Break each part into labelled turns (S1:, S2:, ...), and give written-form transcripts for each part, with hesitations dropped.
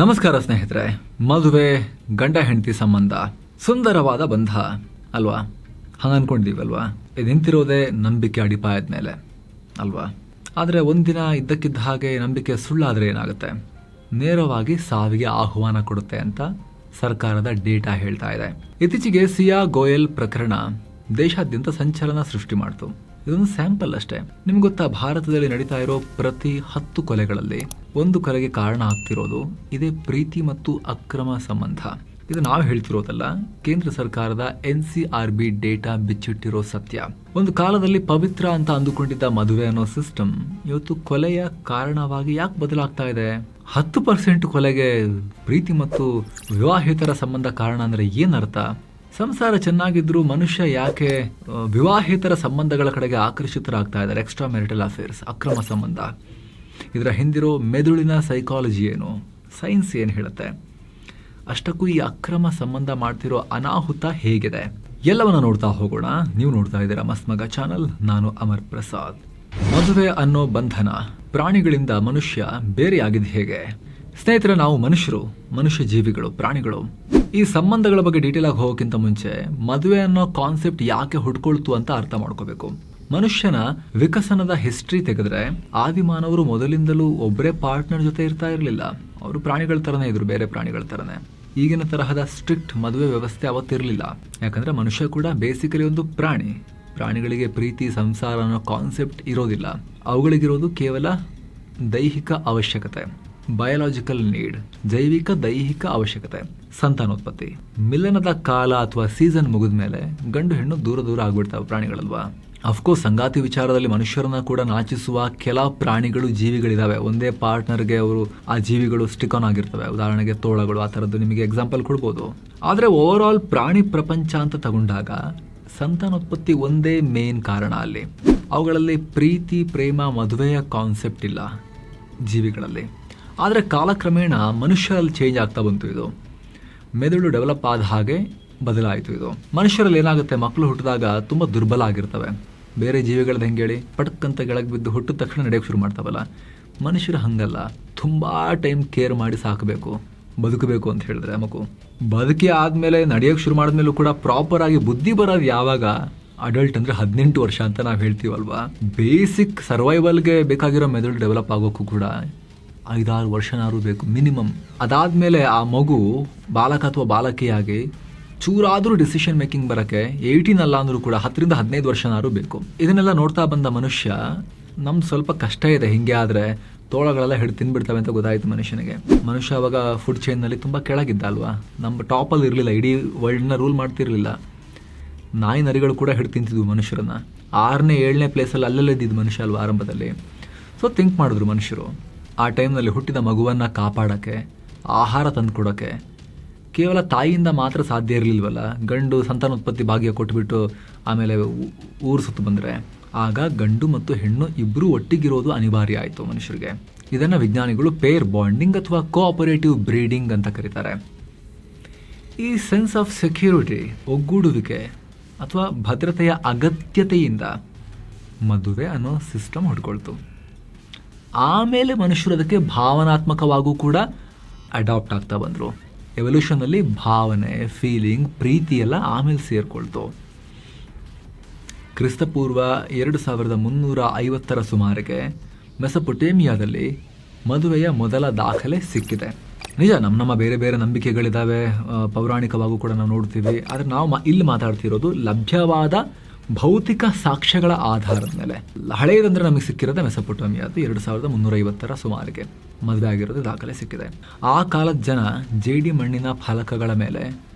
S1: ನಮಸ್ಕಾರ ಸ್ನೇಹಿತರೆ. ಮದುವೆ ಗಂಡ ಹೆಂಡತಿ ಸಂಬಂಧ ಸುಂದರವಾದ ಬಂಧ ಅಲ್ವಾ? ಹಂಗ ಅನ್ಕೊಂಡಿದೀವಲ್ವಾ? ಇದು ನಿಂತಿರೋದೇ ನಂಬಿಕೆ ಅಡಿಪಾಯದ ಮೇಲೆ ಅಲ್ವಾ? ಆದರೆ ಒಂದಿನ ಇದ್ದಕ್ಕಿದ್ದ ಹಾಗೆ ನಂಬಿಕೆ ಸುಳ್ಳಾದರೆ ಏನಾಗುತ್ತೆ? ನೇರವಾಗಿ ಸಾವಿಗೆ ಆಹ್ವಾನ ಕೊಡುತ್ತೆ ಅಂತ ಸರ್ಕಾರದ ಡೇಟಾ ಹೇಳ್ತಾ ಇದೆ. ಇತ್ತೀಚೆಗೆ ಸಿಯಾ ಗೋಯಲ್ ಪ್ರಕರಣ ದೇಶಾದ್ಯಂತ ಸಂಚಲನ ಸೃಷ್ಟಿ ಮಾಡಿತು. ಇದೊಂದು ಸ್ಯಾಂಪಲ್ ಅಷ್ಟೇ. ನಿಮ್ಗೆ ಗೊತ್ತಾ, ಭಾರತದಲ್ಲಿ ನಡೀತಾ ಇರೋ ಪ್ರತಿ 10 ಕೊಲೆಗಳಲ್ಲಿ ಒಂದು ಕೊಲೆಗೆ ಕಾರಣ ಆಗ್ತಿರೋದು ಇದೇ ಪ್ರೀತಿ ಮತ್ತು ಅಕ್ರಮ ಸಂಬಂಧ. ಇದು ನಾವು ಹೇಳ್ತಿರೋದಲ್ಲ, ಕೇಂದ್ರ ಸರ್ಕಾರದ NCRB ಡೇಟಾ ಬಿಚ್ಚಿಟ್ಟಿರೋ ಸತ್ಯ. ಒಂದು ಕಾಲದಲ್ಲಿ ಪವಿತ್ರ ಅಂತ ಅಂದುಕೊಂಡಿದ್ದ ಮದುವೆ ಅನ್ನೋ ಸಿಸ್ಟಮ್ ಇವತ್ತು ಕೊಲೆಯ ಕಾರಣವಾಗಿ ಯಾಕೆ ಬದಲಾಗ್ತಾ ಇದೆ? 10% ಕೊಲೆಗೆ ಪ್ರೀತಿ ಮತ್ತು ವಿವಾಹೇತರ ಸಂಬಂಧ ಕಾರಣ ಅಂದ್ರೆ ಏನರ್ಥ? ಸಂಸಾರ ಚೆನ್ನಾಗಿದ್ರು ಮನುಷ್ಯ ಯಾಕೆ ವಿವಾಹೇತರ ಸಂಬಂಧಗಳ ಕಡೆಗೆ ಆಕರ್ಷಿತರಾಗ್ತಾ ಇದ್ದಾರೆ? ಎಕ್ಸ್ಟ್ರಾ ಮ್ಯಾರಿಟಲ್ ಅಫೇರ್ಸ್, ಅಕ್ರಮ ಸಂಬಂಧ. ಇದರ ಹಿಂದಿರೋ ಮೆದುಳಿನ ಸೈಕಾಲಜಿ ಏನು, ಸೈನ್ಸ್ ಏನು ಹೇಳುತ್ತೆ? ಅಷ್ಟಕ್ಕೂ ಈ ಅಕ್ರಮ ಸಂಬಂಧ ಮಾಡ್ತಿರೋ ಅನಾಹುತ ಹೇಗಿದೆ? ಎಲ್ಲವನ್ನ ನೋಡ್ತಾ ಹೋಗೋಣ. ನೀವು ನೋಡ್ತಾ ಇದ್ದೀರಾ ಮಸ್ತ್ ಮಗ ಚಾನಲ್. ನಾನು ಅಮರ್ ಪ್ರಸಾದ್. ಮದುವೆ ಅನ್ನೋ ಬಂಧನ ಪ್ರಾಣಿಗಳಿಂದ ಮನುಷ್ಯ ಬೇರೆಯಾಗಿದ್ದು ಹೇಗೆ? ಸ್ನೇಹಿತರೆ, ನಾವು ಮನುಷ್ಯ ಜೀವಿಗಳು, ಪ್ರಾಣಿಗಳು. ಈ ಸಂಬಂಧಗಳ ಬಗ್ಗೆ ಡೀಟೇಲ್ ಆಗಿ ಹೋಗೋಕ್ಕಿಂತ ಮುಂಚೆ ಮದುವೆ ಅನ್ನೋ ಕಾನ್ಸೆಪ್ಟ್ ಯಾಕೆ ಹುಡ್ಕೊಳ್ತು ಅಂತ ಅರ್ಥ ಮಾಡ್ಕೋಬೇಕು. ಮನುಷ್ಯನ ವಿಕಸನದ ಹಿಸ್ಟ್ರಿ ತೆಗೆದ್ರೆ ಆದಿಮಾನವರು ಮೊದಲಿಂದಲೂ ಒಬ್ಬರೇ ಪಾರ್ಟ್ನರ್ ಜೊತೆ ಇರ್ತಾ ಇರಲಿಲ್ಲ. ಅವರು ಪ್ರಾಣಿಗಳ ತರನೇ ಇದ್ರು, ಬೇರೆ ಪ್ರಾಣಿಗಳ ತರನೇ. ಈಗಿನ ತರಹದ ಸ್ಟ್ರಿಕ್ಟ್ ಮದುವೆ ವ್ಯವಸ್ಥೆ ಅವತ್ತಿರಲಿಲ್ಲ. ಯಾಕಂದ್ರೆ ಮನುಷ್ಯ ಕೂಡ ಬೇಸಿಕಲಿ ಒಂದು ಪ್ರಾಣಿ. ಪ್ರಾಣಿಗಳಿಗೆ ಪ್ರೀತಿ, ಸಂಸಾರ ಅನ್ನೋ ಕಾನ್ಸೆಪ್ಟ್ ಇರೋದಿಲ್ಲ. ಅವುಗಳಿಗಿರೋದು ಕೇವಲ ದೈಹಿಕ ಅವಶ್ಯಕತೆ, ಬಯೋಲಾಜಿಕಲ್ ನೀಡ್, ಜೈವಿಕ ದೈಹಿಕ ಅವಶ್ಯಕತೆ, ಸಂತಾನೋತ್ಪತ್ತಿ. ಮಿಲನದ ಕಾಲ ಅಥವಾ ಸೀಸನ್ ಮುಗಿದ ಮೇಲೆ ಗಂಡು ಹೆಣ್ಣು ದೂರ ಆಗ್ಬಿಡ್ತಾವೆ ಪ್ರಾಣಿಗಳಲ್ವಾ? ಅಫ್ಕೋರ್ಸ್ ಸಂಗಾತಿ ವಿಚಾರದಲ್ಲಿ ಮನುಷ್ಯರನ್ನ ಕೂಡ ನಾಚಿಸುವ ಕೆಲ ಪ್ರಾಣಿಗಳು, ಜೀವಿಗಳಿದಾವೆ. ಒಂದೇ ಪಾರ್ಟ್ನರ್ಗೆ ಅವರು ಆ ಜೀವಿಗಳು ಸ್ಟಿಕ್ ಆನ್ ಆಗಿರ್ತವೆ. ಉದಾಹರಣೆಗೆ ತೋಳಗಳು, ಆ ಥರದ್ದು ನಿಮಗೆ ಎಕ್ಸಾಂಪಲ್ ಕೊಡ್ಬೋದು. ಆದರೆ ಓವರ್ ಆಲ್ ಪ್ರಾಣಿ ಪ್ರಪಂಚ ಅಂತ ತಗೊಂಡಾಗ ಸಂತಾನೋತ್ಪತ್ತಿ ಒಂದೇ ಮೇನ್ ಕಾರಣ. ಅಲ್ಲಿ ಅವುಗಳಲ್ಲಿ ಪ್ರೀತಿ, ಪ್ರೇಮ, ಮದುವೆಯ ಕಾನ್ಸೆಪ್ಟ್ ಇಲ್ಲ ಜೀವಿಗಳಲ್ಲಿ. ಆದರೆ ಕಾಲಕ್ರಮೇಣ ಮನುಷ್ಯರಲ್ಲಿ ಚೇಂಜ್ ಆಗ್ತಾ ಬಂತು. ಇದು ಮೆದುಳು ಡೆವಲಪ್ ಆದ ಹಾಗೆ ಬದಲಾಯಿತು. ಇದು ಮನುಷ್ಯರಲ್ಲಿ ಏನಾಗುತ್ತೆ, ಮಕ್ಕಳು ಹುಟ್ಟಿದಾಗ ತುಂಬ ದುರ್ಬಲ ಆಗಿರ್ತವೆ. ಬೇರೆ ಜೀವಿಗಳದ್ದು ಹೆಂಗೆ ಹೇಳಿ, ಪಟಕ್ಕಂತ ಕೆಳಗೆ ಬಿದ್ದು ಹುಟ್ಟಿದ ತಕ್ಷಣ ನಡೆಯೋಕ್ಕೆ ಶುರು ಮಾಡ್ತಾವಲ್ಲ. ಮನುಷ್ಯರು ಹಂಗಲ್ಲ, ತುಂಬ ಟೈಮ್ ಕೇರ್ ಮಾಡಿ ಸಾಕಬೇಕು, ಬದುಕಬೇಕು ಅಂತ ಹೇಳಿದ್ರೆ ಮಗು. ಬದುಕಿ ಆದಮೇಲೆ ನಡೆಯೋಕ್ಕೆ ಶುರು ಮಾಡಿದ್ಮೇಲೂ ಕೂಡ ಪ್ರಾಪರ್ ಆಗಿ ಬುದ್ಧಿ ಬರೋದು ಯಾವಾಗ? ಅಡಲ್ಟ್ ಅಂದರೆ 18 ವರ್ಷ ಅಂತ ನಾವು ಹೇಳ್ತೀವಲ್ವಾ. ಬೇಸಿಕ್ ಸರ್ವೈವಲ್ಗೆ ಬೇಕಾಗಿರೋ ಮೆದುಳು ಡೆವಲಪ್ ಆಗೋಕ್ಕೂ ಕೂಡ 5-6 ವರ್ಷನಾರು ಬೇಕು ಮಿನಿಮಮ್. ಅದಾದಮೇಲೆ ಆ ಮಗು ಬಾಲಕ ಅಥವಾ ಬಾಲಕಿಯಾಗಿ ಚೂರಾದರೂ ಡಿಸಿಷನ್ ಮೇಕಿಂಗ್ ಬರೋಕ್ಕೆ 18 ಅಲ್ಲ ಅಂದರೂ ಕೂಡ 10-15 ವರ್ಷನಾರು ಬೇಕು. ಇದನ್ನೆಲ್ಲ ನೋಡ್ತಾ ಬಂದ ಮನುಷ್ಯ, ನಮ್ದು ಸ್ವಲ್ಪ ಕಷ್ಟ ಇದೆ, ಹಿಂಗೆ ಆದರೆ ತೋಳಗಳೆಲ್ಲ ಹಿಡಿದು ತಿನ್ಬಿಡ್ತವೆ ಅಂತ ಗೊತ್ತಾಯಿತು ಮನುಷ್ಯನಿಗೆ. ಮನುಷ್ಯ ಅವಾಗ ಫುಡ್ ಚೈನ್ನಲ್ಲಿ ತುಂಬ ಕೆಳಗಿದ್ದ ಅಲ್ವಾ, ನಮ್ಮ ಟಾಪಲ್ಲಿ ಇರಲಿಲ್ಲ, ಇಡೀ ವರ್ಲ್ಡ್ನ ರೂಲ್ ಮಾಡ್ತಿರಲಿಲ್ಲ. ನಾಯಿ ನರಿಗಳು ಕೂಡ ಹಿಡಿದು ತಿಂತಿದ್ವು ಮನುಷ್ಯರನ್ನ. 6ನೇ 7ನೇ ಪ್ಲೇಸಲ್ಲಿ ಅಲ್ಲೆಲ್ಲಿದ್ದಿದ್ದು ಮನುಷ್ಯ ಅಲ್ವಾ ಆರಂಭದಲ್ಲಿ. ಸೊ ಥಿಂಕ್ ಮಾಡಿದ್ರು ಮನುಷ್ಯರು, ಆ ಟೈಮ್ನಲ್ಲಿ ಹುಟ್ಟಿದ ಮಗುವನ್ನು ಕಾಪಾಡೋಕ್ಕೆ, ಆಹಾರ ತಂದು ಕೊಡೋಕ್ಕೆ ಕೇವಲ ತಾಯಿಯಿಂದ ಮಾತ್ರ ಸಾಧ್ಯ ಇರಲಿಲ್ವಲ್ಲ. ಗಂಡು ಸಂತಾನೋತ್ಪತ್ತಿ ಭಾಗ್ಯ ಕೊಟ್ಬಿಟ್ಟು ಆಮೇಲೆ ಊರು ಸುತ್ತು ಬಂದರೆ ಆಗ ಗಂಡು ಮತ್ತು ಹೆಣ್ಣು ಇಬ್ಬರೂ ಒಟ್ಟಿಗಿರೋದು ಅನಿವಾರ್ಯ ಆಯಿತು ಮನುಷ್ಯರಿಗೆ. ಇದನ್ನು ವಿಜ್ಞಾನಿಗಳು ಪೇರ್ ಬಾಂಡಿಂಗ್ ಅಥವಾ ಕೋಆಪರೇಟಿವ್ ಬ್ರೀಡಿಂಗ್ ಅಂತ ಕರೀತಾರೆ. ಈ ಸೆನ್ಸ್ ಆಫ್ ಸೆಕ್ಯೂರಿಟಿ, ಒಗ್ಗೂಡುವಿಕೆ ಅಥವಾ ಭದ್ರತೆಯ ಅಗತ್ಯತೆಯಿಂದ ಮದುವೆ ಅನ್ನೋ ಸಿಸ್ಟಮ್ ಹುಡ್ಕೊಳ್ತು. ಆಮೇಲೆ ಮನುಷ್ಯರು ಅದಕ್ಕೆ ಭಾವನಾತ್ಮಕವಾಗೂ ಕೂಡ ಅಡಾಪ್ಟ್ ಆಗ್ತಾ ಬಂದರು. ಎವಲ್ಯೂಷನ್ನಲ್ಲಿ ಭಾವನೆ, ಫೀಲಿಂಗ್, ಪ್ರೀತಿ ಎಲ್ಲ ಆಮೇಲೆ ಸೇರಿಕೊಳ್ತು. ಕ್ರಿಸ್ತಪೂರ್ವ 2350 ಸುಮಾರಿಗೆ ಮೆಸೊಪೊಟೇಮಿಯಾದಲ್ಲಿ ಮದುವೆಯ ಮೊದಲ ದಾಖಲೆ ಸಿಕ್ಕಿದೆ. ನಿಜ, ನಮ್ಮ ಬೇರೆ ಬೇರೆ ನಂಬಿಕೆಗಳಿದ್ದಾವೆ, ಪೌರಾಣಿಕವಾಗೂ ಕೂಡ ನಾವು ನೋಡ್ತೀವಿ. ಆದರೆ ನಾವು ಇಲ್ಲಿ ಮಾತಾಡ್ತಿರೋದು ಲಭ್ಯವಾದ ಭೌತಿಕ ಸಾಕ್ಷ್ಯಗಳ ಆಧಾರದ ಮೇಲೆ. ಹಳೆಯದಂದ್ರೆ ನಮಗೆ ಸಿಕ್ಕಿರೋದು ಮೆಸೊಪೊಟೇಮಿಯಾದ 2350 ಸುಮಾರಿಗೆ ಮದುವೆ ಆಗಿರೋದು ದಾಖಲೆ ಸಿಕ್ಕಿದೆ. ಆ ಕಾಲದ ಜನ ಜೇಡಿ ಮಣ್ಣಿನ ಫಲಕಗಳ ಮೇಲೆ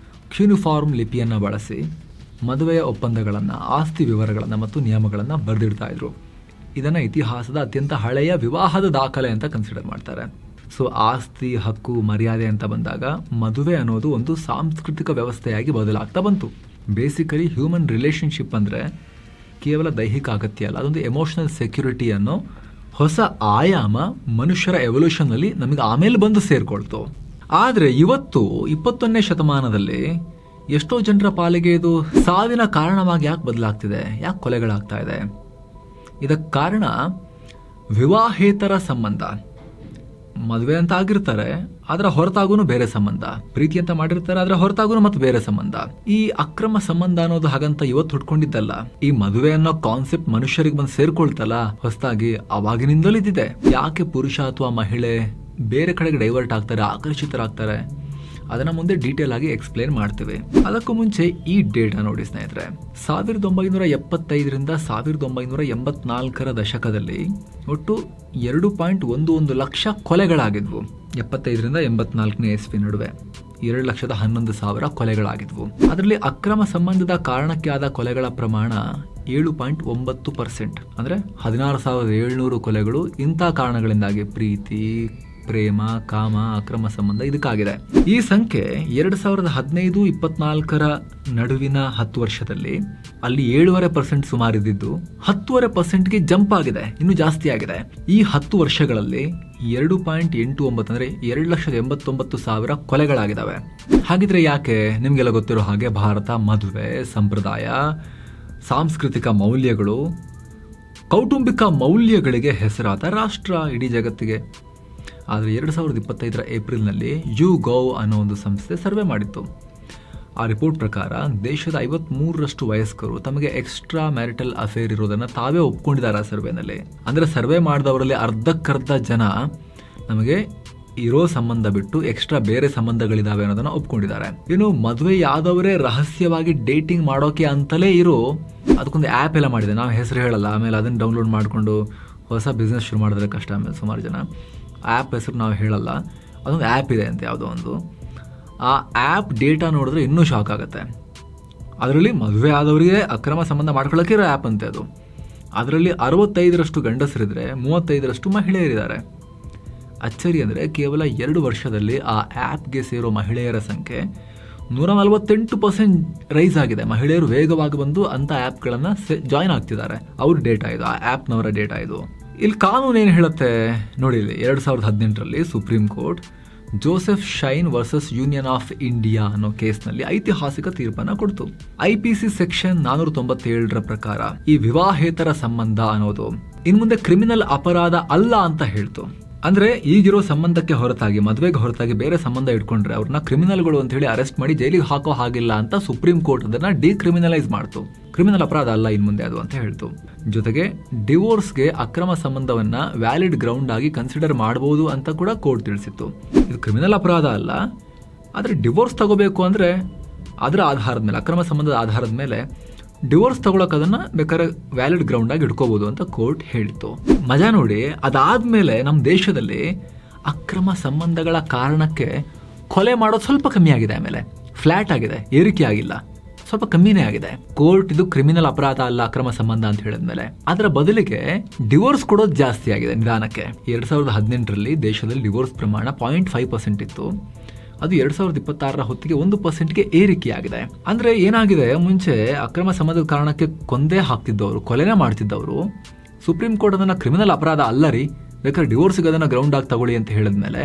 S1: ಕ್ಯೂನಿಫಾರ್ಮ್ ಲಿಪಿಯನ್ನು ಬಳಸಿ ಮದುವೆಯ ಒಪ್ಪಂದಗಳನ್ನು, ಆಸ್ತಿ ವಿವರಗಳನ್ನು ಮತ್ತು ನಿಯಮಗಳನ್ನು ಬರೆದಿಡ್ತಾ ಇದ್ರು. ಇದನ್ನು ಇತಿಹಾಸದ ಅತ್ಯಂತ ಹಳೆಯ ವಿವಾಹದ ದಾಖಲೆ ಅಂತ ಕನ್ಸಿಡರ್ ಮಾಡ್ತಾರೆ. ಸೊ ಆಸ್ತಿ, ಹಕ್ಕು, ಮರ್ಯಾದೆ ಅಂತ ಬಂದಾಗ ಮದುವೆ ಅನ್ನೋದು ಒಂದು ಸಾಂಸ್ಕೃತಿಕ ವ್ಯವಸ್ಥೆಯಾಗಿ ಬದಲಾಗ್ತಾ ಬಂತು. ಬೇಸಿಕಲಿ ಹ್ಯೂಮನ್ ರಿಲೇಷನ್ಶಿಪ್ ಅಂದರೆ ಕೇವಲ ದೈಹಿಕ ಅಗತ್ಯ ಅಲ್ಲ, ಅದೊಂದು ಎಮೋಷನಲ್ ಸೆಕ್ಯೂರಿಟಿ ಅನ್ನೋ ಹೊಸ ಆಯಾಮ ಮನುಷ್ಯರ ಎವಲ್ಯೂಷನ್ನಲ್ಲಿ ನಮಗೆ ಆಮೇಲೆ ಬಂದು ಸೇರಿಕೊಳ್ತು. ಆದರೆ ಇವತ್ತು 21ನೇ ಶತಮಾನದಲ್ಲಿ ಎಷ್ಟೋ ಜನರ ಪಾಲಿಗೆ ಇದು ಸಾವಿನ ಕಾರಣವಾಗಿ ಯಾಕೆ ಬದಲಾಗ್ತಿದೆ, ಯಾಕೆ ಕೊಲೆಗಳಾಗ್ತಾ ಇದೆ? ಇದಕ್ಕೆ ಕಾರಣ ವಿವಾಹೇತರ ಸಂಬಂಧ. ಮದುವೆ ಅಂತ ಆಗಿರ್ತಾರೆ, ಅದರ ಹೊರತಾಗೂ ಬೇರೆ ಸಂಬಂಧ, ಪ್ರೀತಿ ಅಂತ ಮಾಡಿರ್ತಾರೆ, ಅದರ ಹೊರತಾಗೂ ಮತ್ತೆ ಬೇರೆ ಸಂಬಂಧ. ಈ ಅಕ್ರಮ ಸಂಬಂಧ ಅನ್ನೋದು ಹಾಗಂತ ಇವತ್ತು ಹುಟ್ಕೊಂಡಿದ್ದಲ್ಲ. ಈ ಮದುವೆ ಅನ್ನೋ ಕಾನ್ಸೆಪ್ಟ್ ಮನುಷ್ಯರಿಗೆ ಬಂದು ಸೇರ್ಕೊಳ್ತಲ್ಲ ಹೊಸದಾಗಿ, ಅವಾಗಿನಿಂದಲೂ ಇದ್ದಿದೆ. ಯಾಕೆ ಪುರುಷ ಅಥವಾ ಮಹಿಳೆ ಬೇರೆ ಕಡೆಗೆ ಡೈವರ್ಟ್ ಆಗ್ತಾರೆ, ಆಕರ್ಷಿತರಾಗ್ತಾರೆ, ಅದನ್ನ ಮುಂದೆ ಡೀಟೇಲ್ ಆಗಿ ಎಕ್ಸ್ಪ್ಲೇನ್ ಮಾಡ್ತೇವೆ. ಅದಕ್ಕೂ ಮುಂಚೆ ಈ ಡೇಟಾ ನೋಡಿ ಸ್ನೇಹಿತರೆ, 1975ರಿಂದ 1984 ದಶಕದಲ್ಲಿ ಒಟ್ಟು 2.11 ಲಕ್ಷ ಕೊಲೆಗಳಾಗಿದ್ವು. 75ರಿಂದ 84ನೇ ಇಸ್ವಿ ನಡುವೆ 2,11,000 ಕೊಲೆಗಳಾಗಿದ್ವು. ಅದರಲ್ಲಿ ಅಕ್ರಮ ಸಂಬಂಧದ ಕಾರಣಕ್ಕೆ ಆದ ಕೊಲೆಗಳ ಪ್ರಮಾಣ 7.9%. ಅಂದ್ರೆ 16,700 ಕೊಲೆಗಳು ಇಂಥ ಕಾರಣಗಳಿಂದಾಗಿ, ಪ್ರೀತಿ, ಪ್ರೇಮ, ಕಾಮ, ಅಕ್ರಮ ಸಂಬಂಧ ಇದಕ್ಕಾಗಿದೆ. ಈ ಸಂಖ್ಯೆ 2015-24 ನಡುವಿನ 10 ವರ್ಷದಲ್ಲಿ ಅಲ್ಲಿ 7.5% ಸುಮಾರಿದ್ದು 10.5%ಗೆ ಜಂಪ್ ಆಗಿದೆ, ಇನ್ನು ಜಾಸ್ತಿ ಆಗಿದೆ. ಈ 10 ವರ್ಷಗಳಲ್ಲಿ 2.89 ಅಂದ್ರೆ 2,89,000 ಕೊಲೆಗಳಾಗಿದ್ದಾವೆ. ಹಾಗಿದ್ರೆ ಯಾಕೆ? ನಿಮ್ಗೆಲ್ಲ ಗೊತ್ತಿರೋ ಹಾಗೆ ಭಾರತ ಮದುವೆ, ಸಂಪ್ರದಾಯ, ಸಾಂಸ್ಕೃತಿಕ ಮೌಲ್ಯಗಳು, ಕೌಟುಂಬಿಕ ಮೌಲ್ಯಗಳಿಗೆ ಹೆಸರಾದ ರಾಷ್ಟ್ರ ಇಡೀ ಜಗತ್ತಿಗೆ. ಆದರೆ 2025 ಏಪ್ರಿಲ್ನಲ್ಲಿ YouGov ಅನ್ನೋ ಒಂದು ಸಂಸ್ಥೆ ಸರ್ವೆ ಮಾಡಿತ್ತು. ಆ ರಿಪೋರ್ಟ್ ಪ್ರಕಾರ ದೇಶದ 53% ವಯಸ್ಕರು ತಮಗೆ ಎಕ್ಸ್ಟ್ರಾ ಮ್ಯಾರಿಟಲ್ ಅಫೇರ್ ಇರೋದನ್ನ ತಾವೇ ಒಪ್ಕೊಂಡಿದ್ದಾರೆ ಆ ಸರ್ವೆನಲ್ಲಿ. ಅಂದ್ರೆ ಸರ್ವೆ ಮಾಡಿದವರಲ್ಲಿ ಅರ್ಧಕ್ಕರ್ಧ ಜನ ನಮಗೆ ಇರೋ ಸಂಬಂಧ ಬಿಟ್ಟು ಎಕ್ಸ್ಟ್ರಾ ಬೇರೆ ಸಂಬಂಧಗಳಿದಾವೆ ಅನ್ನೋದನ್ನ ಒಪ್ಕೊಂಡಿದ್ದಾರೆ. ಇನ್ನು ಮದುವೆ ಯಾದವರೇ ರಹಸ್ಯವಾಗಿ ಡೇಟಿಂಗ್ ಮಾಡೋಕೆ ಅಂತಲೇ ಇರೋ ಅದಕ್ಕೊಂದು ಆ್ಯಪ್ ಎಲ್ಲ ಮಾಡಿದೆ. ನಾವು ಹೆಸರು ಹೇಳಲ್ಲ, ಆಮೇಲೆ ಅದನ್ನ ಡೌನ್ಲೋಡ್ ಮಾಡಿಕೊಂಡು ಹೊಸ ಬಿಸ್ನೆಸ್ ಶುರು ಮಾಡಿದ್ರೆ ಕಷ್ಟ. ಆಮೇಲೆ ಸುಮಾರು ಜನ ಆ್ಯಪ್ ಹೆಸರು ನಾವು ಹೇಳಲ್ಲ, ಅದೊಂದು ಆ್ಯಪ್ ಇದೆ ಅಂತ ಯಾವುದೋ ಒಂದು. ಆ ಆ್ಯಪ್ ಡೇಟಾ ನೋಡಿದ್ರೆ ಇನ್ನೂ ಶಾಕ್ ಆಗುತ್ತೆ. ಅದರಲ್ಲಿ ಮದುವೆ ಆದವರಿಗೆ ಅಕ್ರಮ ಸಂಬಂಧ ಮಾಡ್ಕೊಳ್ಳೋಕೆ ಇರೋ ಆ್ಯಪ್ ಅಂತೆ ಅದು. ಅದರಲ್ಲಿ 65% ಗಂಡಸರಿದ್ರೆ 35% ಮಹಿಳೆಯರಿದ್ದಾರೆ. ಅಚ್ಚರಿ ಅಂದರೆ ಕೇವಲ 2 ವರ್ಷದಲ್ಲಿ ಆ ಆ್ಯಪ್ಗೆ ಸೇರೋ ಮಹಿಳೆಯರ ಸಂಖ್ಯೆ 148% ರೈಸ್ ಆಗಿದೆ. ಮಹಿಳೆಯರು ವೇಗವಾಗಿ ಬಂದು ಅಂಥ ಆ್ಯಪ್ಗಳನ್ನು ಜಾಯ್ನ್ ಆಗ್ತಿದ್ದಾರೆ. ಅವ್ರ ಡೇಟಾ ಇದು, ಆ ಆ್ಯಪ್ನವರ ಡೇಟಾ ಇದು. ಇಲ್ಲಿ ಕಾನೂನು ಏನು ಹೇಳುತ್ತೆ ನೋಡಿ. ಇಲ್ಲಿ 2018ರಲ್ಲಿ supreme court Joseph Shine versus union of India ಅನ್ನೋ ಕೇಸ್ನಲ್ಲಿ ಐತಿಹಾಸಿಕ ತೀರ್ಪನ್ನು ಕೊಡ್ತು. IPC ಸೆಕ್ಷನ್ 497 ಪ್ರಕಾರ ಈ ವಿವಾಹೇತರ ಸಂಬಂಧ ಅನ್ನೋದು ಇನ್ಮುಂದೆ ಕ್ರಿಮಿನಲ್ ಅಪರಾಧ ಅಲ್ಲ ಅಂತ ಹೇಳ್ತು. ಅಂದ್ರೆ ಈಗಿರೋ ಸಂಬಂಧಕ್ಕೆ ಹೊರತಾಗಿ, ಮದುವೆಗೆ ಹೊರತಾಗಿ ಬೇರೆ ಸಂಬಂಧ ಇಟ್ಕೊಂಡ್ರೆ ಅವ್ರನ್ನ ಕ್ರಿಮಿನಲ್ಗಳು ಅಂತ ಹೇಳಿ ಅರೆಸ್ಟ್ ಮಾಡಿ ಜೈಲಿಗೆ ಹಾಕೋ ಹಾಗಿಲ್ಲ ಅಂತ ಸುಪ್ರೀಂ ಕೋರ್ಟ್ ಅದನ್ನ ಡಿಕ್ರಿಮಿನಲೈಸ್ ಮಾಡ್ತು. ಕ್ರಿಮಿನಲ್ ಅಪರಾಧ ಅಲ್ಲ ಇನ್ಮುಂದೆ ಅದು ಅಂತ ಹೇಳ್ತು. ಜೊತೆಗೆ ಡಿವೋರ್ಸ್ಗೆ ಅಕ್ರಮ ಸಂಬಂಧವನ್ನ ವ್ಯಾಲಿಡ್ ಗ್ರೌಂಡ್ ಆಗಿ ಕನ್ಸಿಡರ್ ಮಾಡಬಹುದು ಅಂತ ಕೂಡ ಕೋರ್ಟ್ ತಿಳಿಸಿತ್ತು. ಇದು ಕ್ರಿಮಿನಲ್ ಅಪರಾಧ ಅಲ್ಲ, ಆದ್ರೆ ಡಿವೋರ್ಸ್ ತಗೋಬೇಕು ಅಂದ್ರೆ ಅದರ ಆಧಾರದ ಮೇಲೆ, ಅಕ್ರಮ ಸಂಬಂಧದ ಆಧಾರದ ಮೇಲೆ ಡಿವೋರ್ಸ್ ತಗೊಳಕ್ ಅದನ್ನ ಬೇಕಾದ್ರೆ ವ್ಯಾಲಿಡ್ ಗ್ರೌಂಡ್ ಆಗಿ ಇಟ್ಕೋಬಹುದು ಅಂತ ಕೋರ್ಟ್ ಹೇಳಿತ್ತು. ಮಜಾ ನೋಡಿ, ಅದಾದ್ಮೇಲೆ ನಮ್ಮ ದೇಶದಲ್ಲಿ ಅಕ್ರಮ ಸಂಬಂಧಗಳ ಕಾರಣಕ್ಕೆ ಕೊಲೆ ಮಾಡೋದು ಸ್ವಲ್ಪ ಕಮ್ಮಿ ಆಗಿದೆ. ಆಮೇಲೆ ಫ್ಲಾಟ್ ಆಗಿದೆ, ಏರಿಕೆ ಆಗಿಲ್ಲ, ಸ್ವಲ್ಪ ಕಮ್ಮಿನೇ ಆಗಿದೆ. ಕೋರ್ಟ್ ಇದು ಕ್ರಿಮಿನಲ್ ಅಪರಾಧ ಅಲ್ಲ ಅಕ್ರಮ ಸಂಬಂಧ ಅಂತ ಹೇಳಿದ್ಮೇಲೆ ಅದರ ಬದಲಿಗೆ ಡಿವೋರ್ಸ್ ಕೊಡೋದು ಜಾಸ್ತಿ ಆಗಿದೆ ನಿಧಾನಕ್ಕೆ. 2018ರಲ್ಲಿ ದೇಶದಲ್ಲಿ ಡಿವೋರ್ಸ್ ಪ್ರಮಾಣ 0.5% ಇತ್ತು. ಅದು 2026 ಹೊತ್ತಿಗೆ 1%ಗೆ ಏರಿಕೆಯಾಗಿದೆ. ಅಂದ್ರೆ ಏನಾಗಿದೆ, ಮುಂಚೆ ಅಕ್ರಮ ಸಂಬಂಧದ ಕಾರಣಕ್ಕೆ ಕೊಂದೇ ಹಾಕ್ತಿದ್ದವರು, ಕೊಲೆನೇ ಮಾಡ್ತಿದ್ದವರು, ಸುಪ್ರೀಂ ಕೋರ್ಟ್ ಅದನ್ನ ಕ್ರಿಮಿನಲ್ ಅಪರಾಧ ಅಲ್ಲ ರೀ, ಬೇಕಾದ್ರೆ ಡಿವೋರ್ಸ್ಗೆ ಅದನ್ನ ಗ್ರೌಂಡ್ ಆಗಿ ತಗೊಳ್ಳಿ ಅಂತ ಹೇಳಿದ್ಮೇಲೆ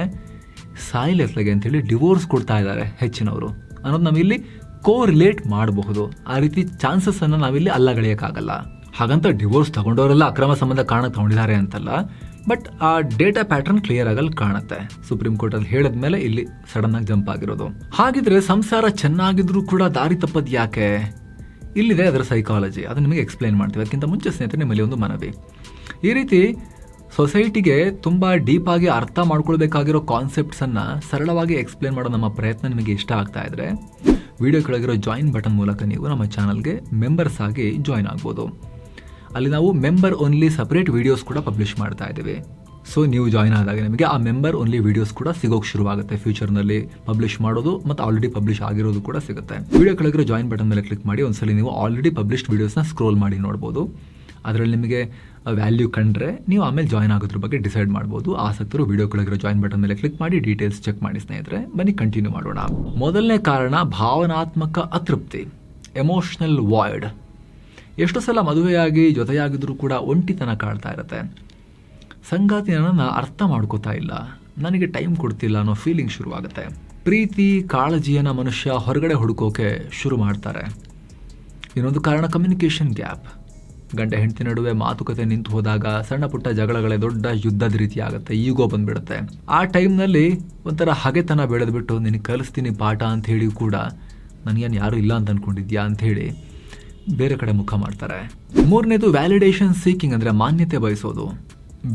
S1: ಸಾಯಿಲೆಸ್ಲಾಗೆ ಅಂತ ಹೇಳಿ ಡಿವೋರ್ಸ್ ಕೊಡ್ತಾ ಇದ್ದಾರೆ ಹೆಚ್ಚಿನವರು ಅನ್ನೋದು ನಾವಿಲ್ಲಿ ಕೋರಿಲೇಟ್ ಮಾಡಬಹುದು. ಆ ರೀತಿ ಚಾನ್ಸಸ್ ಅನ್ನ ನಾವಿಲ್ಲಿ ಅಲ್ಲಗಳೆಯಕ್ಕಾಗಲ್ಲ. ಹಾಗಂತ ಡಿವೋರ್ಸ್ ತಗೊಂಡವರೆಲ್ಲ ಅಕ್ರಮ ಸಂಬಂಧ ಕಾರಣ ತಗೊಂಡಿದ್ದಾರೆ ಅಂತಲ್ಲ, ಬಟ್ ಆ ಡೇಟಾ ಪ್ಯಾಟರ್ನ್ ಕ್ಲಿಯರ್ ಆಗಲ್ಲಿ ಕಾಣುತ್ತೆ. ಸುಪ್ರೀಂ ಕೋರ್ಟ್ ಅಲ್ಲಿ ಹೇಳಿದ್ಮೇಲೆ ಇಲ್ಲಿ ಸಡನ್ ಆಗಿ ಜಂಪ್ ಆಗಿರೋದು. ಹಾಗಿದ್ರೆ ಸಂಸಾರ ಚೆನ್ನಾಗಿದ್ರು ಕೂಡ ದಾರಿ ತಪ್ಪದ್ ಯಾಕೆ? ಇಲ್ಲಿದೆ ಅದರ ಸೈಕಾಲಜಿ, ಅದನ್ನ ನಿಮಗೆ ಎಕ್ಸ್ಪ್ಲೈನ್ ಮಾಡ್ತೀವಿ. ಅದಕ್ಕಿಂತ ಮುಂಚೆ ಸ್ನೇಹಿತರೆ ನಿಮ್ಮಲ್ಲಿ ಒಂದು ಮನವಿ. ಈ ರೀತಿ ಸೊಸೈಟಿಗೆ ತುಂಬಾ ಡೀಪ್ ಆಗಿ ಅರ್ಥ ಮಾಡ್ಕೊಳ್ಬೇಕಾಗಿರೋ ಕಾನ್ಸೆಪ್ಟ್ಸ್ ಅನ್ನ ಸರಳವಾಗಿ ಎಕ್ಸ್ಪ್ಲೇನ್ ಮಾಡೋ ನಮ್ಮ ಪ್ರಯತ್ನ ನಿಮಗೆ ಇಷ್ಟ ಆಗ್ತಾ ಇದ್ರೆ ವಿಡಿಯೋ ಕೆಳಗಿರೋ ಜಾಯಿನ್ ಬಟನ್ ಮೂಲಕ ನೀವು ನಮ್ಮ ಚಾನಲ್ಗೆ ಮೆಂಬರ್ಸ್ ಆಗಿ ಜಾಯಿನ್ ಆಗ್ಬೋದು. ಅಲ್ಲಿ ನಾವು ಮೆಂಬರ್ ಓನ್ಲಿ ಸಪರೇಟ್ ವಿಡಿಯೋಸ್ ಕೂಡ ಪಬ್ಲಿಷ್ ಮಾಡ್ತಾ ಇದ್ದೀವಿ. ಸೊ ನೀವು ಜಾಯಿನ್ ಆದಾಗ ನಿಮಗೆ ಆ ಮೆಂಬರ್ ಓನ್ಲಿ ವಿಡಿಯೋಸ್ ಕೂಡ ಸಿಗೋಕೆ ಶುರುವಾಗುತ್ತೆ. ಫ್ಯೂಚರ್ನಲ್ಲಿ ಪಬ್ಲಿಷ್ ಮಾಡೋದು ಮತ್ತು ಆಲ್ರೆಡಿ ಪಬ್ಲಿಷ್ ಆಗಿರೋದು ಕೂಡ ಸಿಗುತ್ತೆ. ವಿಡಿಯೋ ಕೆಳಗಿರೋ ಜಾಯಿನ್ ಬಟನ್ ಮೇಲೆ ಕ್ಲಿಕ್ ಮಾಡಿ ಒಂದ್ಸಲಿ ನೀವು ಆಲ್ರೆಡಿ ಪಬ್ಲಿಷ್ಡ್ ವಿಡಿಯೋಸ್ನ ಸ್ಕ್ರೋಲ್ ಮಾಡಿ ನೋಡ್ಬೋದು. ಅದರಲ್ಲಿ ನಿಮಗೆ ವ್ಯಾಲ್ಯೂ ಕಂಡ್ರೆ ನೀವು ಆಮೇಲೆ ಜಾಯಿನ್ ಆಗೋದ್ರ ಬಗ್ಗೆ ಡಿಸೈಡ್ ಮಾಡ್ಬೋದು. ಆಸಕ್ತರು ವಿಡಿಯೋ ಕೆಳಗಿರೋ ಜಾಯಿನ್ ಬಟನ್ ಮೇಲೆ ಕ್ಲಿಕ್ ಮಾಡಿ ಡೀಟೇಲ್ಸ್ ಚೆಕ್ ಮಾಡಿ ಸ್ನೇಹಿತರೆ. ಬನ್ನಿ ಕಂಟಿನ್ಯೂ ಮಾಡೋಣ. ಮೊದಲನೇ ಕಾರಣ ಭಾವನಾತ್ಮಕ ಅತೃಪ್ತಿ, ಎಮೋಷನಲ್ ವಾಯ್ಡ್. ಎಷ್ಟು ಸಲ ಮದುವೆಯಾಗಿ ಜೊತೆಯಾಗಿದ್ರೂ ಕೂಡ ಒಂಟಿತನ ಕಾಡ್ತಾ ಇರುತ್ತೆ. ಸಂಗಾತಿ ನನ್ನನ್ನು ಅರ್ಥ ಮಾಡ್ಕೋತಾ ಇಲ್ಲ, ನನಗೆ ಟೈಮ್ ಕೊಡ್ತಿಲ್ಲ ಅನ್ನೋ ಫೀಲಿಂಗ್ ಶುರುವಾಗುತ್ತೆ. ಪ್ರೀತಿ ಕಾಳಜಿಯನ್ನು ಮನುಷ್ಯ ಹೊರಗಡೆ ಹುಡುಕೋಕೆ ಶುರು ಮಾಡ್ತಾರೆ. ಇನ್ನೊಂದು ಕಾರಣ ಕಮ್ಯುನಿಕೇಷನ್ ಗ್ಯಾಪ್. ಗಂಡ ಹೆಂಡತಿ ನಡುವೆ ಮಾತುಕತೆ ನಿಂತು ಹೋದಾಗ ಸಣ್ಣ ಪುಟ್ಟ ಜಗಳಗಳೇ ದೊಡ್ಡ ಯುದ್ಧದ ರೀತಿ ಆಗುತ್ತೆ, ಈಗೋ ಬಂದ್ಬಿಡುತ್ತೆ. ಆ ಟೈಮ್ನಲ್ಲಿ ಒಂಥರ ಹಗೆತನ ಬೆಳೆದ್ಬಿಟ್ಟು ನಿನಗೆ ಕಲಿಸ್ತೀನಿ ಪಾಠ ಅಂತ ಹೇಳಿ ಕೂಡ ನನಗೇನು ಯಾರೂ ಇಲ್ಲ ಅಂತ ಅಂದ್ಕೊಂಡಿದ್ಯಾ ಅಂಥೇಳಿ ಬೇರೆ ಕಡೆ ಮುಖ ಮಾಡ್ತಾರೆ. ಮೂರನೇದು ವ್ಯಾಲಿಡೇಷನ್ ಸೀಕಿಂಗ್, ಅಂದರೆ ಮಾನ್ಯತೆ ಬಯಸೋದು.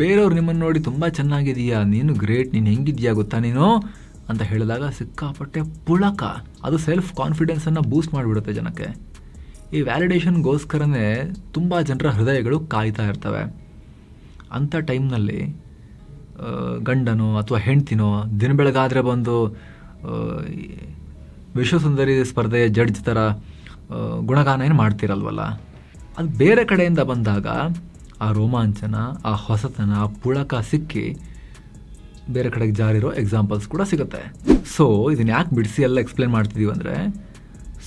S1: ಬೇರೆಯವ್ರು ನಿಮ್ಮನ್ನು ನೋಡಿ ತುಂಬ ಚೆನ್ನಾಗಿದೆಯಾ, ನೀನು ಗ್ರೇಟ್, ನೀನು ಹೆಂಗಿದ್ಯಾ ಗೊತ್ತಾ ನೀನು ಅಂತ ಹೇಳಿದಾಗ ಸಿಕ್ಕಾಪಟ್ಟೆ ಪುಳಕ, ಅದು ಸೆಲ್ಫ್ ಕಾನ್ಫಿಡೆನ್ಸನ್ನು ಬೂಸ್ಟ್ ಮಾಡಿಬಿಡುತ್ತೆ ಜನಕ್ಕೆ. ಈ ವ್ಯಾಲಿಡೇಷನ್ಗೋಸ್ಕರನೇ ತುಂಬ ಜನರ ಹೃದಯಗಳು ಕಾಯ್ತಾ ಇರ್ತವೆ. ಅಂಥ ಟೈಮ್ನಲ್ಲಿ ಗಂಡನೋ ಅಥವಾ ಹೆಂಡ್ತಿನೋ ದಿನ ಬೆಳಗಾದರೆ ಬಂದು ವಿಶ್ವಸುಂದರಿ ಸ್ಪರ್ಧೆಯ ಜಡ್ಜ್ ಥರ ಗುಣಗಾನ ಏನು ಮಾಡ್ತಿರಲ್ವಲ್ಲ, ಅದು ಬೇರೆ ಕಡೆಯಿಂದ ಬಂದಾಗ ಆ ರೋಮಾಂಚನ, ಆ ಹೊಸತನ, ಆ ಪುಳಕ ಸಿಕ್ಕಿ ಬೇರೆ ಕಡೆಗೆ ಜಾರಿರೋ ಎಕ್ಸಾಂಪಲ್ಸ್ ಕೂಡ ಸಿಗುತ್ತೆ. ಸೊ ಇದನ್ನು ಯಾಕೆ ಬಿಡಿಸಿ ಎಲ್ಲ ಎಕ್ಸ್ಪ್ಲೇನ್ ಮಾಡ್ತಿದ್ದೀವಿ ಅಂದರೆ,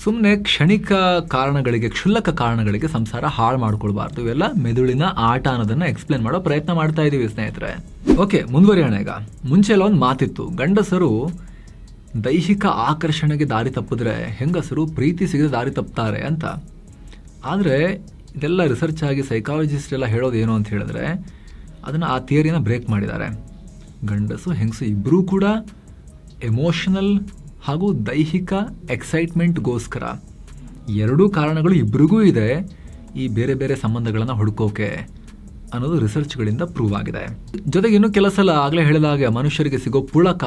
S1: ಸುಮ್ಮನೆ ಕ್ಷಣಿಕ ಕಾರಣಗಳಿಗೆ, ಕ್ಷುಲ್ಲಕ ಕಾರಣಗಳಿಗೆ ಸಂಸಾರ ಹಾಳು ಮಾಡ್ಕೊಳ್ಬಾರ್ದು. ಇವೆಲ್ಲ ಮೆದುಳಿನ ಆಟ ಅನ್ನೋದನ್ನು ಎಕ್ಸ್ಪ್ಲೇನ್ ಮಾಡೋ ಪ್ರಯತ್ನ ಮಾಡ್ತಾ ಇದ್ದೀವಿ ಸ್ನೇಹಿತರೆ. ಓಕೆ, ಮುಂದುವರಿಯೋಣ. ಈಗ ಮುಂಚೆ ಎಲ್ಲ ಒಂದು ಮಾತಿತ್ತು, ಗಂಡಸರು ದೈಹಿಕ ಆಕರ್ಷಣೆಗೆ ದಾರಿ ತಪ್ಪಿದ್ರೆ ಹೆಂಗಸರು ಪ್ರೀತಿ ಸಿಗದೆ ದಾರಿ ತಪ್ತಾರೆ ಅಂತ. ಆದರೆ ಇದೆಲ್ಲ ರಿಸರ್ಚ್ ಆಗಿ ಸೈಕಾಲಜಿಸ್ಟ್ ಎಲ್ಲ ಹೇಳೋದು ಏನು ಅಂತ ಹೇಳಿದ್ರೆ, ಅದನ್ನು ಆ ಥಿಯರಿನ ಬ್ರೇಕ್ ಮಾಡಿದ್ದಾರೆ. ಗಂಡಸು ಹೆಂಗಸು ಇಬ್ಬರೂ ಕೂಡ ಎಮೋಷನಲ್ ಹಾಗೂ ದೈಹಿಕ ಎಕ್ಸೈಟ್ಮೆಂಟ್ಗೋಸ್ಕರ ಎರಡೂ ಕಾರಣಗಳು ಇಬ್ಬರಿಗೂ ಇದೆ ಈ ಬೇರೆ ಬೇರೆ ಸಂಬಂಧಗಳನ್ನು ಹುಡುಕೋಕೆ ಅನ್ನೋದು ರಿಸರ್ಚ್ಗಳಿಂದ ಪ್ರೂವ್ ಆಗಿದೆ. ಜೊತೆಗೆ ಇನ್ನೂ ಕೆಲಸ ಸಲ ಆಗಲೇ ಹೇಳಿದಾಗ ಮನುಷ್ಯರಿಗೆ ಸಿಗೋ ಪುಳಕ,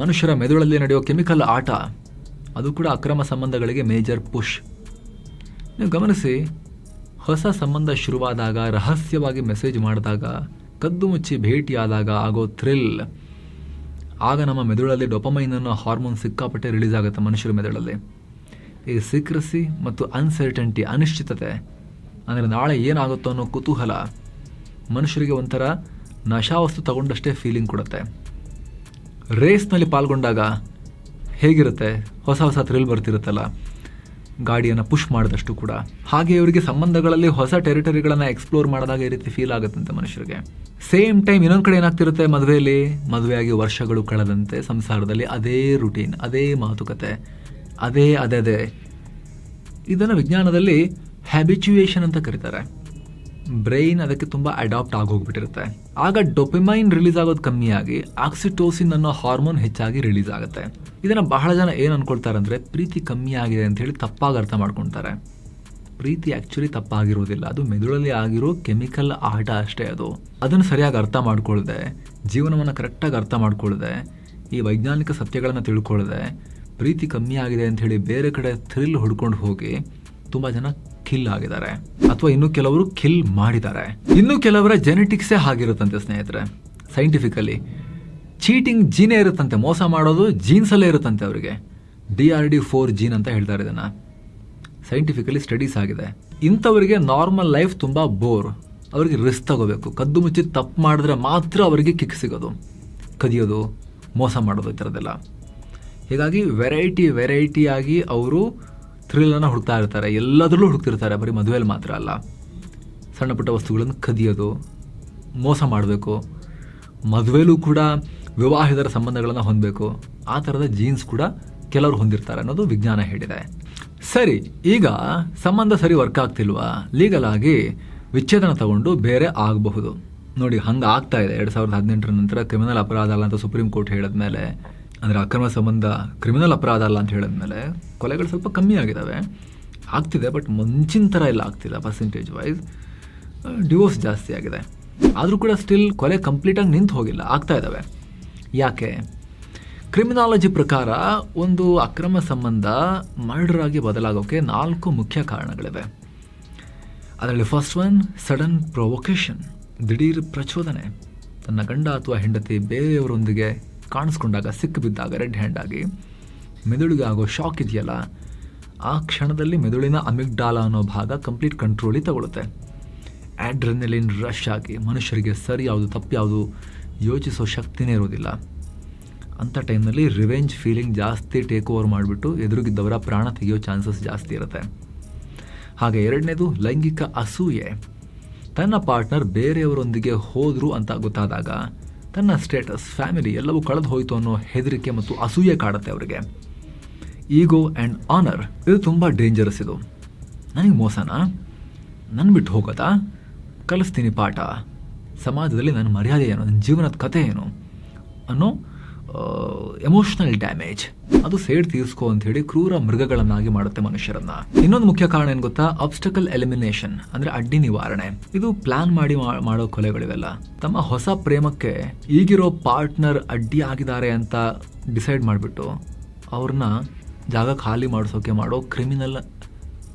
S1: ಮನುಷ್ಯರ ಮೆದುಳಲ್ಲಿ ನಡೆಯೋ ಕೆಮಿಕಲ್ ಆಟ, ಅದು ಕೂಡ ಅಕ್ರಮ ಸಂಬಂಧಗಳಿಗೆ ಮೇಜರ್ ಪುಷ್. ನೀವು ಗಮನಿಸಿ, ಹೊಸ ಸಂಬಂಧ ಶುರುವಾದಾಗ, ರಹಸ್ಯವಾಗಿ ಮೆಸೇಜ್ ಮಾಡಿದಾಗ, ಕದ್ದು ಮುಚ್ಚಿ ಭೇಟಿಯಾದಾಗ ಆಗೋ ಥ್ರಿಲ್, ಆಗ ನಮ್ಮ ಮೆದುಳಲ್ಲಿ ಡೊಪಮೈನ್ ಅನ್ನೋ ಹಾರ್ಮೋನ್ ಸಿಕ್ಕಾಪಟ್ಟೆ ರಿಲೀಸ್ ಆಗುತ್ತೆ ಮನುಷ್ಯರ ಮೆದುಳಲ್ಲಿ. ಈ ಸೀಕ್ರೆಸಿ ಮತ್ತು ಅನ್ಸರ್ಟನಿಟಿ, ಅನಿಶ್ಚಿತತೆ, ಅಂದರೆ ನಾಳೆ ಏನಾಗುತ್ತೋ ಅನ್ನೋ ಕುತೂಹಲ ಮನುಷ್ಯರಿಗೆ ಒಂಥರ ನಶಾವಸ್ತು ತಗೊಂಡಷ್ಟೇ ಫೀಲಿಂಗ್ ಕೊಡುತ್ತೆ. ರೇಸ್ನಲ್ಲಿ ಪಾಲ್ಗೊಂಡಾಗ ಹೇಗಿರುತ್ತೆ, ಹೊಸ ಹೊಸ ಥ್ರಿಲ್ ಬರ್ತಿರುತ್ತಲ್ಲ, ಗಾಡಿಯನ್ನು ಪುಷ್ ಮಾಡಿದಷ್ಟು ಕೂಡ. ಹಾಗೆ ಇವರಿಗೆ ಸಂಬಂಧಗಳಲ್ಲಿ ಹೊಸ ಟೆರಿಟರಿಗಳನ್ನು ಎಕ್ಸ್ಪ್ಲೋರ್ ಮಾಡಿದಾಗ ಈ ರೀತಿ ಫೀಲ್ ಆಗುತ್ತಂತೆ ಮನುಷ್ಯರಿಗೆ. ಸೇಮ್ ಟೈಮ್ ಇನ್ನೊಂದು ಕಡೆ ಏನಾಗ್ತಿರುತ್ತೆ, ಮದುವೆಯಾಗಿ ವರ್ಷಗಳು ಕಳೆದಂತೆ ಸಂಸಾರದಲ್ಲಿ ಅದೇ ರುಟೀನ್, ಅದೇ ಮಾತುಕತೆ, ಅದೇ. ಇದನ್ನು ವಿಜ್ಞಾನದಲ್ಲಿ ಹ್ಯಾಬಿಚುಯೇಷನ್ ಅಂತ ಕರೀತಾರೆ. ಬ್ರೈನ್ ಅದಕ್ಕೆ ತುಂಬ ಅಡಾಪ್ಟ್ ಆಗೋಗ್ಬಿಟ್ಟಿರುತ್ತೆ. ಆಗ ಡೊಪಮೈನ್ ರಿಲೀಸ್ ಆಗೋದು ಕಮ್ಮಿಯಾಗಿ ಆಕ್ಸಿಟೋಸಿನ್ ಅನ್ನೋ ಹಾರ್ಮೋನ್ ಹೆಚ್ಚಾಗಿ ರಿಲೀಸ್ ಆಗುತ್ತೆ. ಇದನ್ನು ಬಹಳ ಜನ ಏನು ಅಂದ್ಕೊಳ್ತಾರೆ ಅಂದರೆ, ಪ್ರೀತಿ ಕಮ್ಮಿ ಆಗಿದೆ ಅಂತ ಹೇಳಿ ತಪ್ಪಾಗಿ ಅರ್ಥ ಮಾಡ್ಕೊಳ್ತಾರೆ. ಪ್ರೀತಿ ಆ್ಯಕ್ಚುಲಿ ತಪ್ಪಾಗಿರೋದಿಲ್ಲ, ಅದು ಮೆದುಳಲ್ಲಿ ಆಗಿರೋ ಕೆಮಿಕಲ್ ಆಟ ಅಷ್ಟೇ. ಅದನ್ನು ಸರಿಯಾಗಿ ಅರ್ಥ ಮಾಡ್ಕೊಳ್ಳದೆ, ಜೀವನವನ್ನು ಕರೆಕ್ಟಾಗಿ ಅರ್ಥ ಮಾಡ್ಕೊಳ್ಳದೆ, ಈ ವೈಜ್ಞಾನಿಕ ಸತ್ಯಗಳನ್ನು ತಿಳ್ಕೊಳ್ಳದೆ, ಪ್ರೀತಿ ಕಮ್ಮಿ ಆಗಿದೆ ಅಂತ ಹೇಳಿ ಬೇರೆ ಕಡೆ ಥ್ರಿಲ್ ಹುಡ್ಕೊಂಡು ಹೋಗಿ ತುಂಬ ಜನ ಕಿಲ್ ಆಗಿದ್ದಾರೆ, ಅಥವಾ ಇನ್ನೂ ಕೆಲವರು ಕಿಲ್ ಮಾಡಿದ್ದಾರೆ. ಇನ್ನೂ ಕೆಲವರ ಜೆನೆಟಿಕ್ಸೇ ಆಗಿರುತ್ತಂತೆ ಸ್ನೇಹಿತರೆ. ಸೈಂಟಿಫಿಕಲಿ ಚೀಟಿಂಗ್ ಜೀನೇ ಇರುತ್ತಂತೆ, ಮೋಸ ಮಾಡೋದು ಜೀನ್ಸಲ್ಲೇ ಇರುತ್ತಂತೆ ಅವರಿಗೆ. DRD4 ಜೀನ್ ಅಂತ ಹೇಳ್ತಾರೆ ಇದನ್ನು. ಸೈಂಟಿಫಿಕಲಿ ಸ್ಟಡೀಸ್ ಆಗಿದೆ. ಇಂಥವರಿಗೆ ನಾರ್ಮಲ್ ಲೈಫ್ ತುಂಬ ಬೋರ್, ಅವರಿಗೆ ರಿಸ್ಕ್ ತಗೋಬೇಕು, ಕದ್ದು ಮುಚ್ಚಿ ತಪ್ಪು ಮಾಡಿದ್ರೆ ಮಾತ್ರ ಅವರಿಗೆ ಕಿಕ್ ಸಿಗೋದು, ಕದಿಯೋದು, ಮೋಸ ಮಾಡೋದು, ಈ ಥರದ್ದೆಲ್ಲ. ಹೀಗಾಗಿ ವೆರೈಟಿಯಾಗಿ ಅವರು ಥ್ರಿಲ್ಲನ್ನು ಹುಡುಕ್ತಾ ಇರ್ತಾರೆ, ಎಲ್ಲದರಲ್ಲೂ ಹುಡುಕ್ತಿರ್ತಾರೆ, ಬರೀ ಮದುವೆಯಲ್ಲಿ ಮಾತ್ರ ಅಲ್ಲ. ಸಣ್ಣ ಪುಟ್ಟ ವಸ್ತುಗಳನ್ನು ಕದಿಯೋದು, ಮೋಸ ಮಾಡಬೇಕು, ಮದುವೆಲೂ ಕೂಡ ವಿವಾಹಿತರ ಸಂಬಂಧಗಳನ್ನು ಹೊಂದಬೇಕು, ಆ ಥರದ ಜೀನ್ಸ್ ಕೂಡ ಕೆಲವರು ಹೊಂದಿರ್ತಾರೆ ಅನ್ನೋದು ವಿಜ್ಞಾನ ಹೇಳಿದೆ. ಸರಿ, ಈಗ ಸಂಬಂಧ ಸರಿ ವರ್ಕ್ ಆಗ್ತಿಲ್ವಾ, ಲೀಗಲ್ ಆಗಿ ವಿಚ್ಛೇದನ ತಗೊಂಡು ಬೇರೆ ಆಗಬಹುದು. ನೋಡಿ, ಹಂಗೆ ಆಗ್ತಾ ಇದೆ. 2018 ನಂತರ ಕ್ರಿಮಿನಲ್ ಅಪರಾಧ ಅಲ್ಲ ಅಂತ ಸುಪ್ರೀಂ ಕೋರ್ಟ್ ಹೇಳಿದ್ಮೇಲೆ, ಅಂದರೆ ಅಕ್ರಮ ಸಂಬಂಧ ಕ್ರಿಮಿನಲ್ ಅಪರಾಧ ಅಲ್ಲ ಅಂತ ಹೇಳಿದ್ಮೇಲೆ ಕೊಲೆಗಳು ಸ್ವಲ್ಪ ಕಮ್ಮಿ ಆಗಿದ್ದಾವೆ, ಆಗ್ತಿದೆ. ಬಟ್ ಮುಂಚಿನ ಥರ ಎಲ್ಲ ಆಗ್ತಿಲ್ಲ. ಪರ್ಸೆಂಟೇಜ್ ವೈಸ್ ಡಿವೋರ್ಸ್ ಜಾಸ್ತಿ ಆಗಿದೆ. ಆದರೂ ಕೂಡ ಸ್ಟಿಲ್ ಕೊಲೆ ಕಂಪ್ಲೀಟಾಗಿ ನಿಂತು ಹೋಗಿಲ್ಲ, ಆಗ್ತಾ ಇದ್ದಾವೆ. ಯಾಕೆ? ಕ್ರಿಮಿನಾಲಜಿ ಪ್ರಕಾರ ಒಂದು ಅಕ್ರಮ ಸಂಬಂಧ ಮರ್ಡರ್ ಆಗಿ ಬದಲಾಗೋಕ್ಕೆ 4 ಮುಖ್ಯ ಕಾರಣಗಳಿವೆ. ಅದರಲ್ಲಿ ಫಸ್ಟ್ ಒನ್, ಸಡನ್ ಪ್ರೊವೊಕೇಶನ್, ದಿಢೀರ್ ಪ್ರಚೋದನೆ. ತನ್ನ ಗಂಡ ಅಥವಾ ಹೆಂಡತಿ ಬೇರೆಯವರೊಂದಿಗೆ ಕಾಣಿಸ್ಕೊಂಡಾಗ, ಸಿಕ್ಕಿಬಿದ್ದಾಗ, ರೆಡ್ ಹ್ಯಾಂಡ್ ಆಗಿ ಮೆದುಳಿಗೆ ಆಗೋ ಶಾಕ್ ಇದೆಯಲ್ಲ, ಆ ಕ್ಷಣದಲ್ಲಿ ಮೆದುಳಿನ ಅಮಿಗ್ಡಾಲ ಅನ್ನೋ ಭಾಗ ಕಂಪ್ಲೀಟ್ ಕಂಟ್ರೋಲಿಗೆ ತಗೊಳುತ್ತೆ. ಆಡ್ರೆನಲಿನ್ ರಶ್ ಆಗಿ ಮನುಷ್ಯರಿಗೆ ಸರಿ ಯಾವುದು ತಪ್ಪು ಯಾವುದು ಯೋಚಿಸೋ ಶಕ್ತಿನೇ ಇರೋದಿಲ್ಲ. ಅಂಥ ಟೈಮ್ನಲ್ಲಿ ರಿವೆಂಜ್ ಫೀಲಿಂಗ್ ಜಾಸ್ತಿ ಟೇಕ್ ಓವರ್ ಮಾಡಿಬಿಟ್ಟು ಎದುರುಗಿದ್ದವರ ಪ್ರಾಣ ತೆಗೆಯೋ ಚಾನ್ಸಸ್ ಜಾಸ್ತಿ ಇರುತ್ತೆ. ಹಾಗೆ ಎರಡನೇದು, ಲೈಂಗಿಕ ಅಸೂಯೆ. ತನ್ನ ಪಾರ್ಟ್ನರ್ ಬೇರೆಯವರೊಂದಿಗೆ ಹೋದರು ಅಂತ ಗೊತ್ತಾದಾಗ ತನ್ನ ಸ್ಟೇಟಸ್, ಫ್ಯಾಮಿಲಿ ಎಲ್ಲವೂ ಕಳೆದು ಹೋಯಿತು ಅನ್ನೋ ಹೆದರಿಕೆ ಮತ್ತು ಅಸೂಯೆ ಕಾಡುತ್ತೆ ಅವರಿಗೆ. ಈಗೋ ಆ್ಯಂಡ್ ಆನರ್, ಇದು ತುಂಬ ಡೇಂಜರಸ್. ಇದು ನನಗೆ ಮೋಸನಾ, ನನ್ನ ಬಿಟ್ಟು ಹೋಗೋದಾ? ಕಲಿಸ್ತೀನಿ ಪಾಠ. ಸಮಾಜದಲ್ಲಿ ನನ್ನ ಮರ್ಯಾದೆ ಏನು, ನನ್ನ ಜೀವನದ ಕಥೆ ಏನು ಅನ್ನೋ ಎಮೋಷ್ನಲ್ ಡ್ಯಾಮೇಜ್, ಅದು ಸೇಡ್ ತೀರಿಸ್ಕೋ ಅಂತ ಹೇಳಿ ಕ್ರೂರ ಮೃಗಗಳನ್ನಾಗಿ ಮಾಡುತ್ತೆ ಮನುಷ್ಯರನ್ನ. ಇನ್ನೊಂದು ಮುಖ್ಯ ಕಾರಣ ಏನು ಗೊತ್ತಾ? ಆಬ್ಸ್ಟಕಲ್ ಎಲಿಮಿನೇಷನ್, ಅಂದ್ರೆ ಅಡ್ಡಿ ನಿವಾರಣೆ. ಇದು ಪ್ಲಾನ್ ಮಾಡಿ ಮಾಡೋ ಕೊಲೆಗಳಿವೆಲ್ಲ. ತಮ್ಮ ಹೊಸ ಪ್ರೇಮಕ್ಕೆ ಈಗಿರೋ ಪಾರ್ಟ್ನರ್ ಅಡ್ಡಿ ಆಗಿದ್ದಾರೆ ಅಂತ ಡಿಸೈಡ್ ಮಾಡಿಬಿಟ್ಟು ಅವ್ರನ್ನ ಜಾಗ ಖಾಲಿ ಮಾಡಿಸೋಕೆ ಮಾಡೋ ಕ್ರಿಮಿನಲ್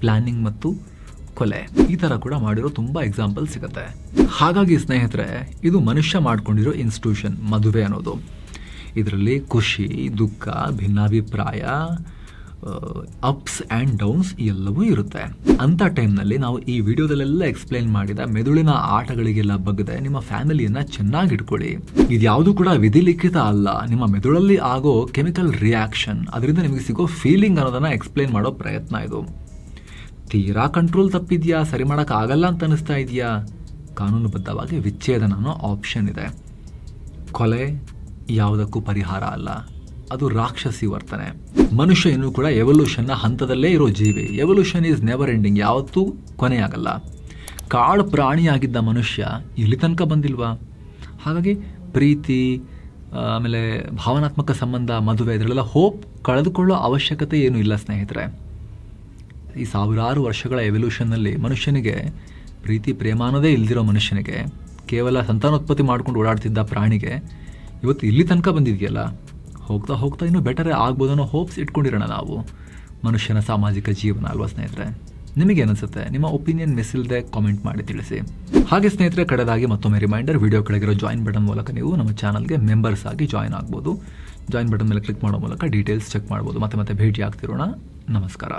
S1: ಪ್ಲಾನಿಂಗ್ ಮತ್ತು ಕೊಲೆ, ಈ ಥರ ಕೂಡ ಮಾಡಿರೋ ತುಂಬ ಎಕ್ಸಾಂಪಲ್ ಸಿಗುತ್ತೆ. ಹಾಗಾಗಿ ಸ್ನೇಹಿತರೆ, ಇದು ಮನುಷ್ಯ ಮಾಡ್ಕೊಂಡಿರೋ ಇನ್ಸ್ಟಿಟ್ಯೂಷನ್ ಮದುವೆ ಅನ್ನೋದು. ಇದರಲ್ಲಿ ಖುಷಿ, ದುಃಖ, ಭಿನ್ನಾಭಿಪ್ರಾಯ, ಅಪ್ಸ್ ಆ್ಯಂಡ್ ಡೌನ್ಸ್ ಎಲ್ಲವೂ ಇರುತ್ತೆ. ಅಂಥ ಟೈಮ್ನಲ್ಲಿ ನಾವು ಈ ವಿಡಿಯೋದಲ್ಲೆಲ್ಲ ಎಕ್ಸ್ಪ್ಲೈನ್ ಮಾಡಿದ ಮೆದುಳಿನ ಆಟಗಳಿಗೆಲ್ಲ ಬಗ್ಗದೆ ನಿಮ್ಮ ಫ್ಯಾಮಿಲಿಯನ್ನು ಚೆನ್ನಾಗಿ ಇಟ್ಕೊಳ್ಳಿ. ಇದ್ಯಾವುದು ಕೂಡ ವಿಧಿಲಿಖಿತ ಅಲ್ಲ, ನಿಮ್ಮ ಮೆದುಳಲ್ಲಿ ಆಗೋ ಕೆಮಿಕಲ್ ರಿಯಾಕ್ಷನ್, ಅದರಿಂದ ನಿಮಗೆ ಸಿಗೋ ಫೀಲಿಂಗ್ ಅನ್ನೋದನ್ನು ಎಕ್ಸ್ಪ್ಲೈನ್ ಮಾಡೋ ಪ್ರಯತ್ನ ಇದು. ತೀರಾ ಕಂಟ್ರೋಲ್ ತಪ್ಪಿದೆಯಾ, ಸರಿ ಮಾಡೋಕ್ಕಾಗಲ್ಲ ಅಂತ ಅನಿಸ್ತಾ ಇದೆಯಾ, ಕಾನೂನುಬದ್ಧವಾಗಿ ವಿಚ್ಛೇದನ ಅನ್ನೋ ಆಪ್ಷನ್ ಇದೆ. ಕೊಲೆ ಯಾವುದಕ್ಕೂ ಪರಿಹಾರ ಅಲ್ಲ, ಅದು ರಾಕ್ಷಸಿ ವರ್ತನೆ. ಮನುಷ್ಯ ಇನ್ನೂ ಕೂಡ ಎವಲ್ಯೂಷನ್ನ ಹಂತದಲ್ಲೇ ಇರೋ ಜೀವಿ. ಎವಲ್ಯೂಷನ್ ಈಸ್ ನೆವರ್ ಎಂಡಿಂಗ್, ಯಾವತ್ತೂ ಕೊನೆಯಾಗಲ್ಲ. ಕಾಡು ಪ್ರಾಣಿಯಾಗಿದ್ದ ಮನುಷ್ಯ ಇಲ್ಲಿ ತನಕ ಬಂದಿಲ್ವಾ? ಹಾಗಾಗಿ ಪ್ರೀತಿ, ಆಮೇಲೆ ಭಾವನಾತ್ಮಕ ಸಂಬಂಧ, ಮದುವೆ, ಇದರಲ್ಲೆಲ್ಲ ಹೋಪ್ ಕಳೆದುಕೊಳ್ಳೋ ಅವಶ್ಯಕತೆ ಏನೂ ಇಲ್ಲ ಸ್ನೇಹಿತರೆ. ಈ ಸಾವಿರಾರು ವರ್ಷಗಳ ಎವಲ್ಯೂಷನ್ನಲ್ಲಿ ಮನುಷ್ಯನಿಗೆ ಪ್ರೀತಿ ಪ್ರೇಮ ಅನ್ನೋದೇ ಇಲ್ದಿರೋ ಮನುಷ್ಯನಿಗೆ, ಕೇವಲ ಸಂತಾನೋತ್ಪತ್ತಿ ಮಾಡ್ಕೊಂಡು ಓಡಾಡ್ತಿದ್ದ ಪ್ರಾಣಿಗೆ ಇವತ್ತು ಇಲ್ಲಿ ತನಕ ಬಂದಿದೆಯಲ್ಲ, ಹೋಗ್ತಾ ಹೋಗ್ತಾ ಇನ್ನೂ ಬೆಟರೇ ಆಗ್ಬೋದು ಅನ್ನೋ ಹೋಪ್ಸ್ ಇಟ್ಕೊಂಡಿರೋಣ ನಾವು. ಮನುಷ್ಯನ ಸಾಮಾಜಿಕ ಜೀವನ ಅಲ್ವಾ ಸ್ನೇಹಿತರೆ? ನಿಮಗೆ ಅನಿಸುತ್ತೆ? ನಿಮ್ಮ ಒಪಿನಿಯನ್ ಮಿಸ್ ಇಲ್ಲದೆ ಕಾಮೆಂಟ್ ಮಾಡಿ ತಿಳಿಸಿ. ಹಾಗೆ ಸ್ನೇಹಿತರೆ, ಕಡೆದಾಗಿ ಮತ್ತೊಮ್ಮೆ ರಿಮೈಂಡರ್, ವಿಡಿಯೋ ಕೆಳಗಿರೋ ಜಾಯಿನ್ ಬಟನ್ ಮೂಲಕ ನೀವು ನಮ್ಮ ಚಾನಲ್ಗೆ ಮೆಂಬರ್ಸ್ ಆಗಿ ಜಾಯಿನ್ ಆಗ್ಬೋದು. ಜಾಯಿನ್ ಬಟನ್ ಮೇಲೆ ಕ್ಲಿಕ್ ಮಾಡೋ ಮೂಲಕ ಡೀಟೇಲ್ಸ್ ಚೆಕ್ ಮಾಡ್ಬೋದು. ಮತ್ತೆ ಭೇಟಿ ಆಗ್ತಿರೋಣ. ನಮಸ್ಕಾರ.